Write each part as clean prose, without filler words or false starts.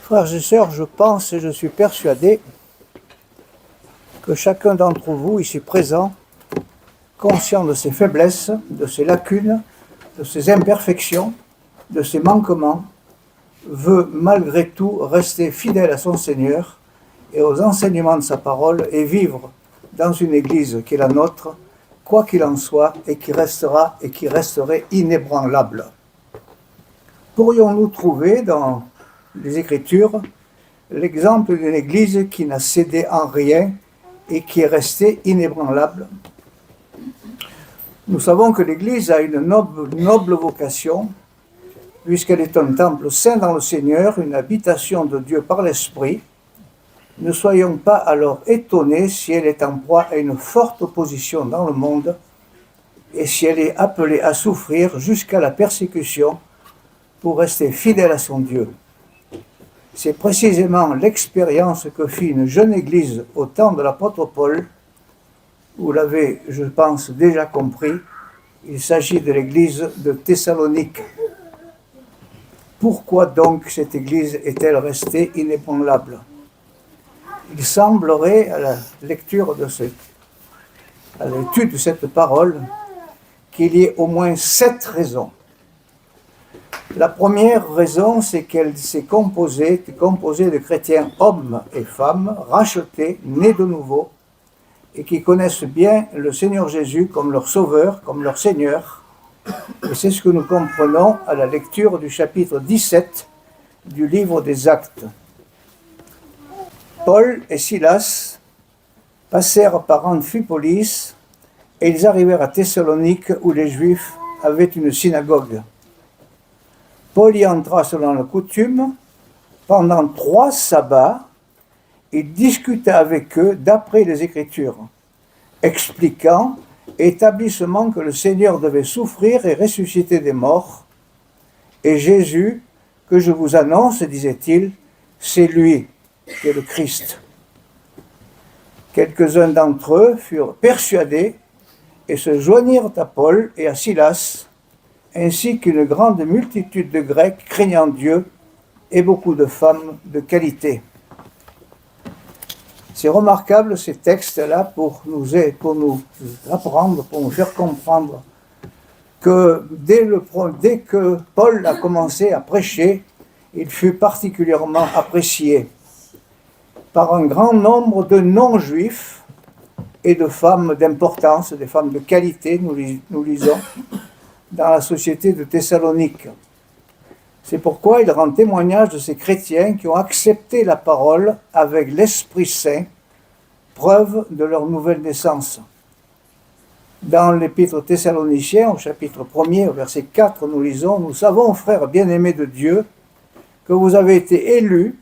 Frères et sœurs, je pense et je suis persuadé que chacun d'entre vous ici présent, conscient de ses faiblesses, de ses lacunes, de ses imperfections, de ses manquements, veut malgré tout rester fidèle à son Seigneur et aux enseignements de sa parole et vivre dans une Église qui est la nôtre, quoi qu'il en soit, et qui resterait inébranlable. Pourrions-nous trouver dans les Écritures l'exemple d'une Église qui n'a cédé en rien et qui est restée inébranlable? Nous savons que l'Église a une noble vocation, puisqu'elle est un temple saint dans le Seigneur, une habitation de Dieu par l'Esprit. Ne soyons pas alors étonnés si elle est en proie à une forte opposition dans le monde et si elle est appelée à souffrir jusqu'à la persécution pour rester fidèle à son Dieu. C'est précisément l'expérience que fit une jeune Église au temps de l'apôtre Paul. Vous l'avez, je pense, déjà compris, il s'agit de l'Église de Thessalonique. Pourquoi donc cette Église est-elle restée inébranlable? Il semblerait, à l'étude de cette parole, qu'il y ait au moins 7 raisons. La première raison, c'est qu'elle s'est composée de chrétiens hommes et femmes, rachetés, nés de nouveau, et qui connaissent bien le Seigneur Jésus comme leur Sauveur, comme leur Seigneur. Et c'est ce que nous comprenons à la lecture du chapitre 17 du livre des Actes. Paul et Silas passèrent par Amphipolis et ils arrivèrent à Thessalonique où les Juifs avaient une synagogue. Paul y entra selon la coutume. Pendant 3 sabbats, il discuta avec eux d'après les Écritures, expliquant et établissant que le Seigneur devait souffrir et ressusciter des morts. Et Jésus, que je vous annonce, disait-il, c'est lui qui est le Christ. Quelques-uns d'entre eux furent persuadés et se joignirent à Paul et à Silas, ainsi qu'une grande multitude de Grecs craignant Dieu et beaucoup de femmes de qualité. C'est remarquable ces textes-là pour nous apprendre, pour nous faire comprendre que dès que Paul a commencé à prêcher, il fut particulièrement apprécié par un grand nombre de non-juifs et de femmes d'importance, des femmes de qualité, nous lisons, dans la société de Thessalonique. C'est pourquoi il rend témoignage de ces chrétiens qui ont accepté la parole avec l'Esprit Saint, preuve de leur nouvelle naissance. Dans l'Épître aux Thessaloniciens, au chapitre 1er, au verset 4, nous lisons « Nous savons, frères bien-aimés de Dieu, que vous avez été élus,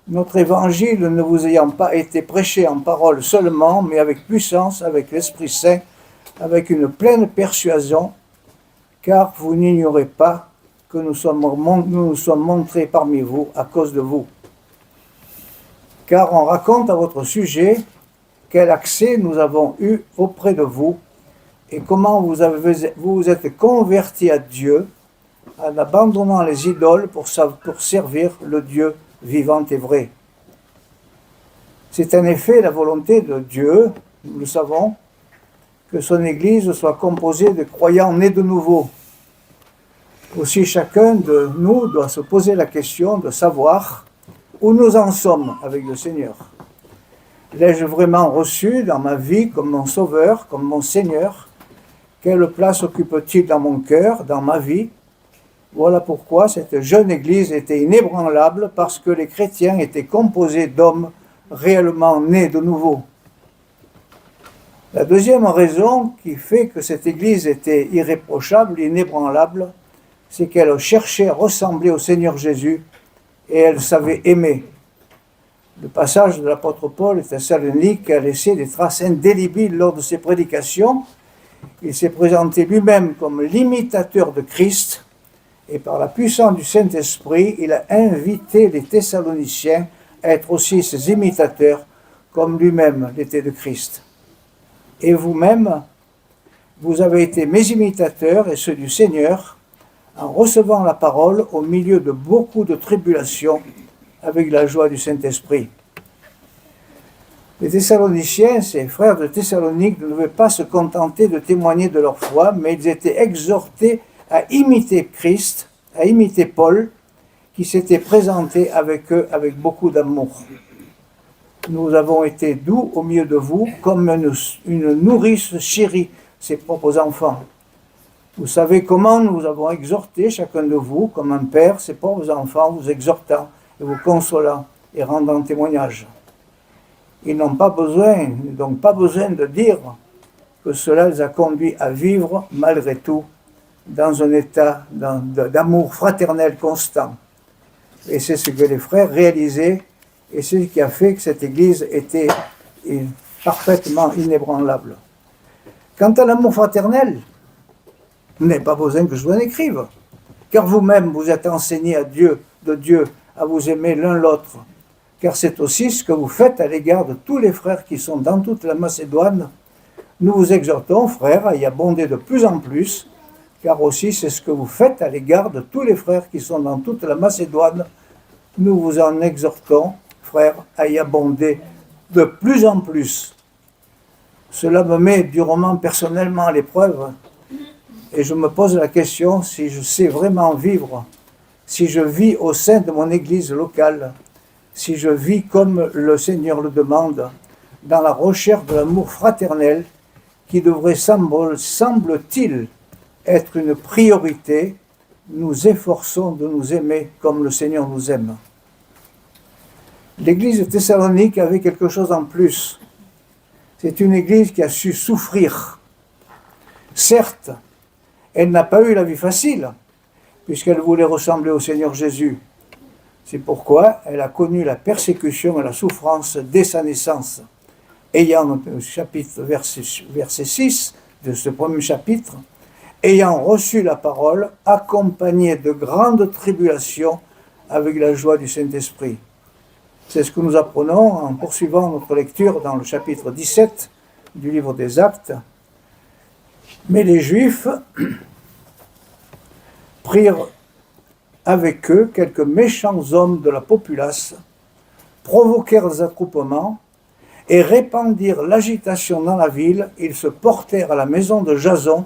notre évangile ne vous ayant pas été prêché en parole seulement, mais avec puissance, avec l'Esprit Saint, avec une pleine persuasion, car vous n'ignorez pas que nous nous sommes montrés parmi vous à cause de vous. Car on raconte à votre sujet quel accès nous avons eu auprès de vous et comment vous vous êtes convertis à Dieu en abandonnant les idoles pour servir le Dieu vivant et vrai. C'est en effet la volonté de Dieu, nous le savons, que son Église soit composée de croyants nés de nouveau. Aussi chacun de nous doit se poser la question de savoir où nous en sommes avec le Seigneur. L'ai-je vraiment reçu dans ma vie comme mon Sauveur, comme mon Seigneur? Quelle place occupe-t-il dans mon cœur, dans ma vie? Voilà pourquoi cette jeune Église était inébranlable, parce que les chrétiens étaient composés d'hommes réellement nés de nouveau. La deuxième raison qui fait que cette Église était irréprochable, inébranlable, c'est qu'elle cherchait à ressembler au Seigneur Jésus et elle savait aimer. Le passage de l'apôtre Paul à Thessalonique a laissé des traces indélébiles lors de ses prédications. Il s'est présenté lui-même comme l'imitateur de Christ et par la puissance du Saint-Esprit, il a invité les Thessaloniciens à être aussi ses imitateurs comme lui-même l'était de Christ. Et vous-même, vous avez été mes imitateurs et ceux du Seigneur, en recevant la parole au milieu de beaucoup de tribulations, avec la joie du Saint-Esprit. Les Thessaloniciens, ces frères de Thessalonique, ne devaient pas se contenter de témoigner de leur foi, mais ils étaient exhortés à imiter Christ, à imiter Paul, qui s'était présenté avec eux avec beaucoup d'amour. Nous avons été doux au milieu de vous, comme une nourrice chérit ses propres enfants. Vous savez comment nous avons exhorté chacun de vous, comme un père, ses pauvres enfants, vous exhortant et vous consolant et rendant témoignage. Ils n'ont pas besoin, donc pas besoin de dire que cela les a conduits à vivre, malgré tout, dans un état d'amour fraternel constant. Et c'est ce que les frères réalisaient, et c'est ce qui a fait que cette Église était parfaitement inébranlable. Quant à l'amour fraternel, vous n'avez pas besoin que je vous en écrive, car vous-même vous êtes enseignés de Dieu à vous aimer l'un l'autre, car c'est aussi ce que vous faites à l'égard de tous les frères qui sont dans toute la Macédoine. Nous vous exhortons, frères, à y abonder de plus en plus, car aussi c'est ce que vous faites à l'égard de tous les frères qui sont dans toute la Macédoine. Nous vous en exhortons, frères, à y abonder de plus en plus. Cela me met durement personnellement à l'épreuve, et je me pose la question si je sais vraiment vivre, si je vis au sein de mon église locale, si je vis comme le Seigneur le demande, dans la recherche de l'amour fraternel qui devrait, semble-t-il, être une priorité. Nous efforçons de nous aimer comme le Seigneur nous aime. L'église de Thessalonique avait quelque chose en plus. C'est une église qui a su souffrir. Certes, elle n'a pas eu la vie facile, puisqu'elle voulait ressembler au Seigneur Jésus. C'est pourquoi elle a connu la persécution et la souffrance dès sa naissance. Ayant, chapitre, verset 6 de ce premier chapitre, ayant reçu la parole, accompagnée de grandes tribulations avec la joie du Saint-Esprit. C'est ce que nous apprenons en poursuivant notre lecture dans le chapitre 17 du livre des Actes. Mais les Juifs prirent avec eux quelques méchants hommes de la populace, provoquèrent des attroupements et répandirent l'agitation dans la ville. Ils se portèrent à la maison de Jason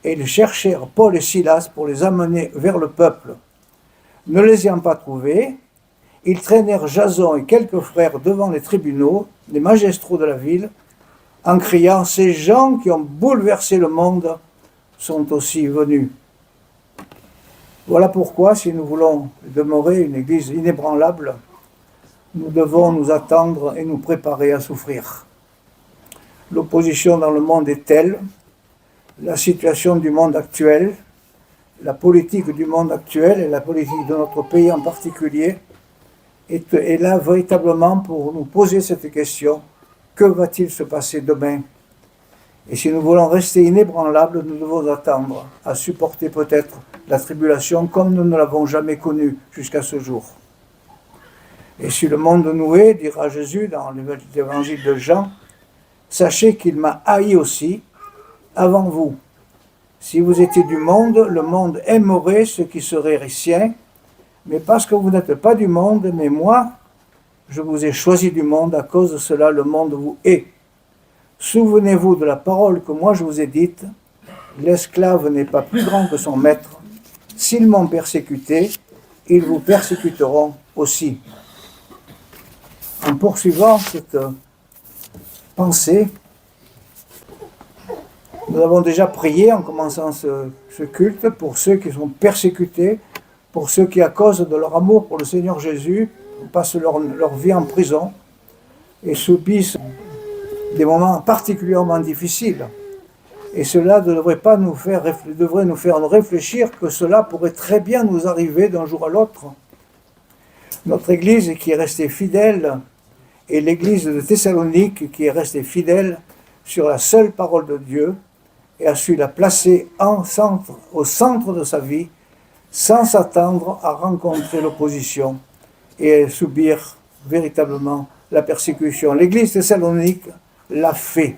et ils cherchèrent Paul et Silas pour les amener vers le peuple. Ne les ayant pas trouvés, ils traînèrent Jason et quelques frères devant les tribunaux, les magistrats de la ville, en criant « Ces gens qui ont bouleversé le monde sont aussi venus ». Voilà pourquoi, si nous voulons demeurer une église inébranlable, nous devons nous attendre et nous préparer à souffrir. L'opposition dans le monde est telle, la situation du monde actuel, la politique du monde actuel et la politique de notre pays en particulier est là véritablement pour nous poser cette question: que va-t-il se passer demain? Et si nous voulons rester inébranlables, nous devons attendre à supporter peut-être la tribulation comme nous ne l'avons jamais connue jusqu'à ce jour. Et si le monde nous hait, dira Jésus dans l'évangile de Jean, sachez qu'il m'a haï aussi avant vous. Si vous étiez du monde, le monde aimerait ce qui serait sien, mais parce que vous n'êtes pas du monde, mais moi, je vous ai choisi du monde, à cause de cela, le monde vous hait. Souvenez-vous de la parole que moi je vous ai dite, l'esclave n'est pas plus grand que son maître. S'ils m'ont persécuté, ils vous persécuteront aussi. En poursuivant cette pensée, nous avons déjà prié en commençant ce culte pour ceux qui sont persécutés, pour ceux qui, à cause de leur amour pour le Seigneur Jésus, passent leur vie en prison et subissent des moments particulièrement difficiles. Et cela devrait nous faire réfléchir que cela pourrait très bien nous arriver d'un jour à l'autre. Notre Église qui est restée fidèle, et l'Église de Thessalonique qui est restée fidèle sur la seule parole de Dieu, et a su la placer au centre de sa vie, sans s'attendre à rencontrer l'opposition et à subir véritablement la persécution. L'Église Thessalonique l'a fait.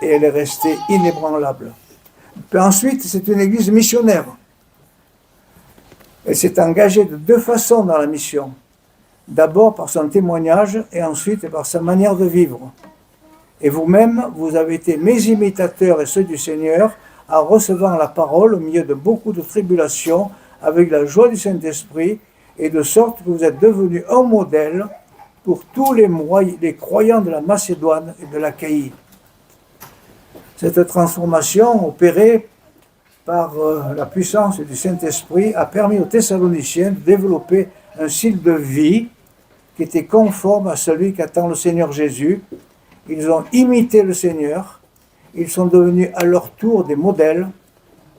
et elle est restée inébranlable. Puis ensuite, c'est une église missionnaire. Elle s'est engagée de deux façons dans la mission. D'abord par son témoignage et ensuite par sa manière de vivre. Et vous-même, vous avez été mes imitateurs et ceux du Seigneur en recevant la parole au milieu de beaucoup de tribulations avec la joie du Saint-Esprit et de sorte que vous êtes devenus un modèle pour tous les croyants de la Macédoine et de l'Achaïe. Cette transformation opérée par la puissance du Saint-Esprit a permis aux Thessaloniciens de développer un style de vie qui était conforme à celui qu'attend le Seigneur Jésus. Ils ont imité le Seigneur, ils sont devenus à leur tour des modèles,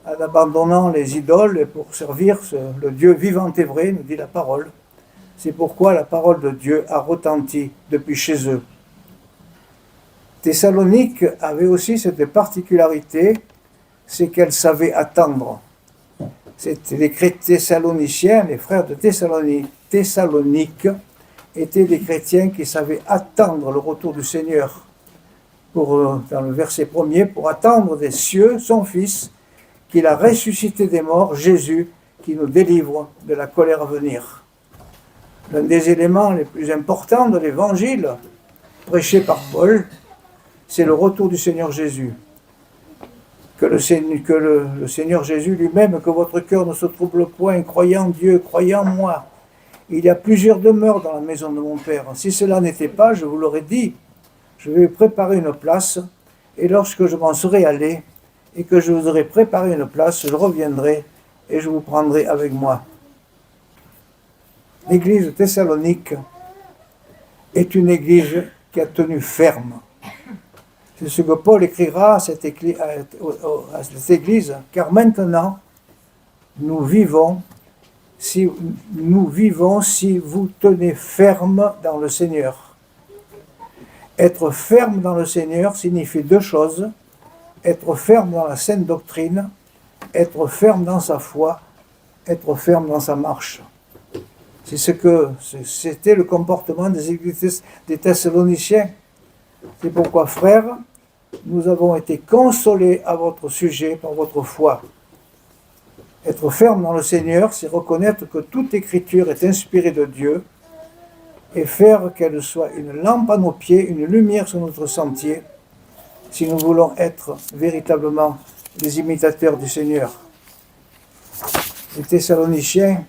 en abandonnant les idoles pour servir le Dieu vivant et vrai, nous dit la parole. C'est pourquoi la parole de Dieu a retenti depuis chez eux. Thessalonique avait aussi cette particularité, c'est qu'elle savait attendre. C'était les Thessaloniciens, les frères de Thessalonique, étaient des chrétiens qui savaient attendre le retour du Seigneur. Dans le verset 1er, pour attendre des cieux son Fils, qu'il a ressuscité des morts, Jésus, qui nous délivre de la colère à venir. L'un des éléments les plus importants de l'Évangile, prêché par Paul, c'est le retour du Seigneur Jésus. Que le Seigneur Jésus lui-même, que votre cœur ne se trouble point, croyez en Dieu, croyez en moi. Il y a plusieurs demeures dans la maison de mon Père. Si cela n'était pas, je vous l'aurais dit, je vais préparer une place, et lorsque je m'en serai allé, et que je vous aurai préparé une place, je reviendrai, et je vous prendrai avec moi. L'église de Thessalonique est une église qui a tenu ferme. C'est ce que Paul écrira à cette église, car maintenant, nous vivons si vous tenez ferme dans le Seigneur. Être ferme dans le Seigneur signifie deux choses, être ferme dans la saine doctrine, être ferme dans sa foi, être ferme dans sa marche. C'était le comportement des églises des Thessaloniciens. C'est pourquoi, frères, nous avons été consolés à votre sujet par votre foi. Être ferme dans le Seigneur, c'est reconnaître que toute écriture est inspirée de Dieu et faire qu'elle soit une lampe à nos pieds, une lumière sur notre sentier, si nous voulons être véritablement des imitateurs du Seigneur. Les Thessaloniciens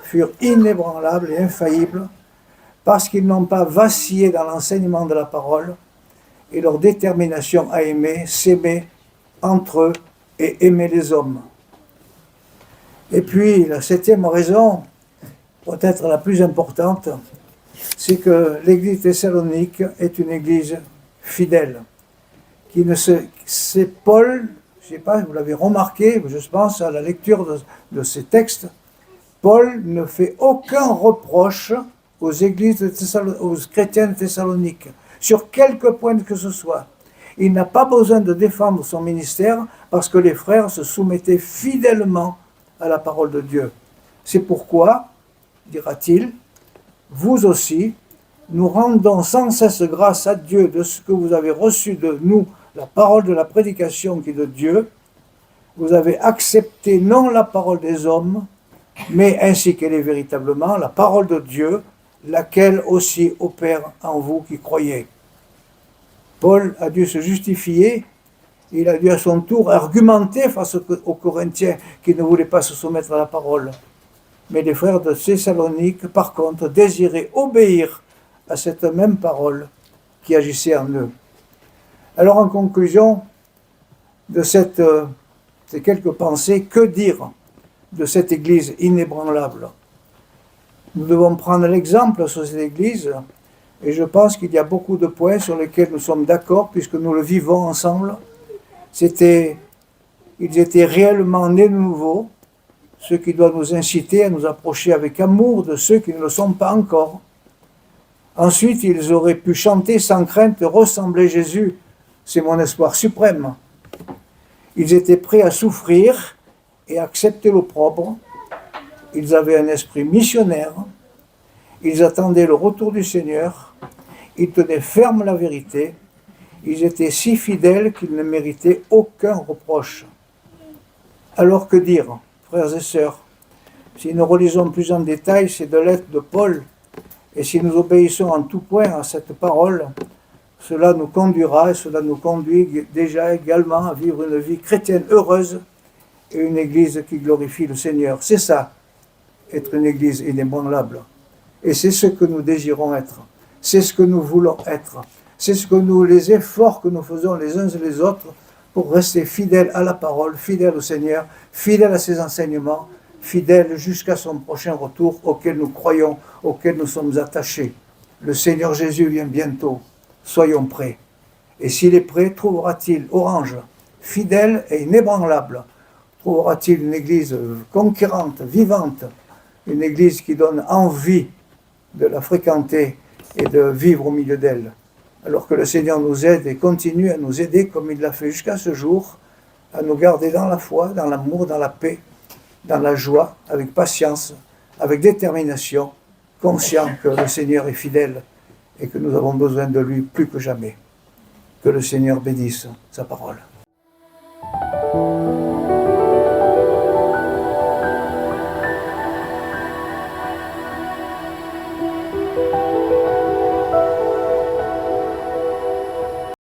furent inébranlables et infaillibles parce qu'ils n'ont pas vacillé dans l'enseignement de la parole et leur détermination à aimer, s'aimer entre eux et aimer les hommes. Et puis, la septième raison, peut-être la plus importante, c'est que l'église thessalonique est une église fidèle. C'est Paul, je ne sais pas si vous l'avez remarqué, je pense à la lecture de ces textes, Paul ne fait aucun reproche aux aux chrétiens de Thessalonique, sur quelque point que ce soit. Il n'a pas besoin de défendre son ministère parce que les frères se soumettaient fidèlement à la parole de Dieu. C'est pourquoi, dira-t-il, vous aussi, nous rendons sans cesse grâce à Dieu de ce que vous avez reçu de nous, la parole de la prédication qui est de Dieu. Vous avez accepté non la parole des hommes, mais ainsi qu'elle est véritablement, la parole de Dieu, laquelle aussi opère en vous qui croyez. Paul a dû se justifier, il a dû à son tour argumenter face aux Corinthiens qui ne voulaient pas se soumettre à la parole. Mais les frères de Thessalonique, par contre, désiraient obéir à cette même parole qui agissait en eux. Alors, en conclusion de ces quelques pensées, que dire de cette Église inébranlable? Nous devons prendre l'exemple sur cette Église, et je pense qu'il y a beaucoup de points sur lesquels nous sommes d'accord, puisque nous le vivons ensemble. Ils étaient réellement nés de nouveau, ce qui doit nous inciter à nous approcher avec amour de ceux qui ne le sont pas encore. Ensuite, ils auraient pu chanter sans crainte, ressembler Jésus. C'est mon espoir suprême. Ils étaient prêts à souffrir et accepter l'opprobre. Ils avaient un esprit missionnaire. Ils attendaient le retour du Seigneur. Ils tenaient ferme la vérité. Ils étaient si fidèles qu'ils ne méritaient aucun reproche. Alors que dire, frères et sœurs? Si nous relisons plus en détail ces deux lettres de Paul, et si nous obéissons en tout point à cette parole, cela nous conduira et cela nous conduit déjà également à vivre une vie chrétienne heureuse et une église qui glorifie le Seigneur. C'est ça, être une église inébranlable. Et c'est ce que nous désirons être. C'est ce que nous voulons être. C'est ce que les efforts que nous faisons les uns et les autres pour rester fidèles à la parole, fidèles au Seigneur, fidèles à ses enseignements, fidèles jusqu'à son prochain retour auquel nous croyons, auquel nous sommes attachés. Le Seigneur Jésus vient bientôt. Soyons prêts. Et s'il est prêt, trouvera-t-il Orange, fidèle et inébranlable? Trouvera-t-il une église conquérante, vivante, une église qui donne envie de la fréquenter et de vivre au milieu d'elle? Alors que le Seigneur nous aide et continue à nous aider comme il l'a fait jusqu'à ce jour, à nous garder dans la foi, dans l'amour, dans la paix, dans la joie, avec patience, avec détermination, conscient que le Seigneur est fidèle et que nous avons besoin de lui plus que jamais. Que le Seigneur bénisse sa parole.